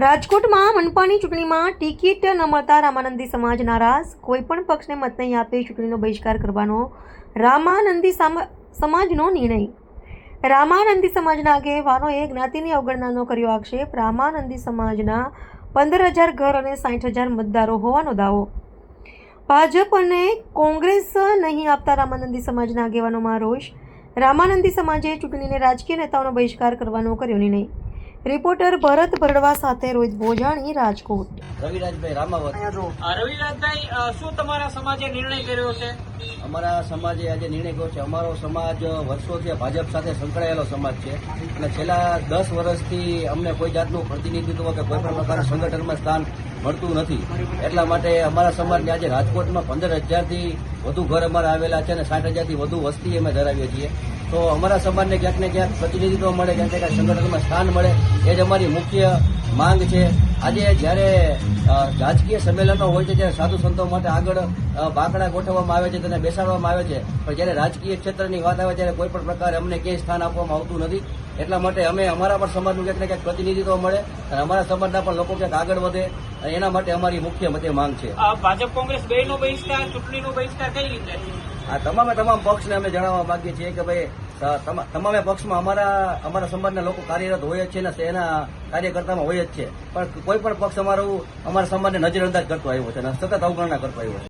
રાજકોટમાં મનપાની ચૂંટણીમાં ટિકિટ ન મળતા રામાનંદી સમાજ નારાજ. કોઈપણ પક્ષને મત નહીં આપે ચૂંટણીનો બહિષ્કાર કરવાનો રામાનંદી સમાજનો નિર્ણય. રામાનંદી સમાજના આગેવાનોએ જ્ઞાતિની અવગણનાનો કર્યો આક્ષેપ. રામાનંદી સમાજના 15,000 ઘર અને 60,000 મતદારો હોવાનો દાવો. ભાજપ અને કોંગ્રેસ નહીં આપતા રામાનંદી સમાજના આગેવાનોમાં રોષ. રામાનંદી સમાજે ચૂંટણીને રાજકીય નેતાઓનો બહિષ્કાર કરવાનો કર્યો નિર્ણય. રિપોર્ટર ભરત ભરડવા સાથે રોહિત ભોજાણી, રાજકોટ. રવિરાજભાઈ રામાવત. રવિરાજભાઈ, શું તમારા સમાજે નિર્ણય કર્યો છે? અમારા સમાજે આજે નિર્ણય કર્યો છે. અમારો સમાજ વર્ષોથી ભાજપ સાથે સંકળાયેલો સમાજ છે અને છેલ્લા 10 વર્ષથી અમને કોઈ જાતનું પ્રતિનિધિત્વ કે કોઈ પણ પ્રકારના સંગઠનમાં સ્થાન મળતું નથી. એટલા માટે અમારા સમાજને આજે રાજકોટમાં 15,000થી વધુ ઘર અમારા આવેલા છે અને 60,000થી વધુ વસ્તી અમે ધરાવીએ છીએ. તો અમારા સમાજને ક્યાંક ને ક્યાંક પ્રતિનિધિત્વ મળે, ક્યાંક ને ક્યાંક સંગઠનમાં સ્થાન મળે, એ જ અમારી મુખ્ય માંગ છે. આજે જ્યારે રાજકીય સંમેલનો હોય છે ત્યારે સાધુ સંતો માટે આગળ બાંકડા ગોઠવવામાં આવે છે, તેને બેસાડવામાં આવે છે, પણ જ્યારે રાજકીય ક્ષેત્રની વાત આવે ત્યારે કોઈ પણ પ્રકારે અમને ક્યાંય સ્થાન આપવામાં આવતું નથી. એટલા માટે અમે અમારા પણ સમાજનું ક્યાંક ને ક્યાંક પ્રતિનિધિત્વ મળે અને અમારા સમાજના પણ લોકો ક્યાંક આગળ વધે, અને એના માટે અમારી મુખ્ય મતે માંગ છે. ભાજપ કોંગ્રેસ બેનો બહિષ્કાર, ચૂંટણીનો બહિષ્કાર કઈ રીતે? આ તમામ પક્ષને અમે જણાવવા માંગીએ છીએ કે ભાઈ તમામે પક્ષમાં અમારા સમાજના લોકો કાર્યરત હોય જ છે ને એના કાર્યકર્તામાં હોય જ છે, પણ કોઈ પણ પક્ષ અમારા સમાજને નજરઅંદાજ કરતો આવ્યો છે અને સતત અવગણના કરતો આવ્યો છે.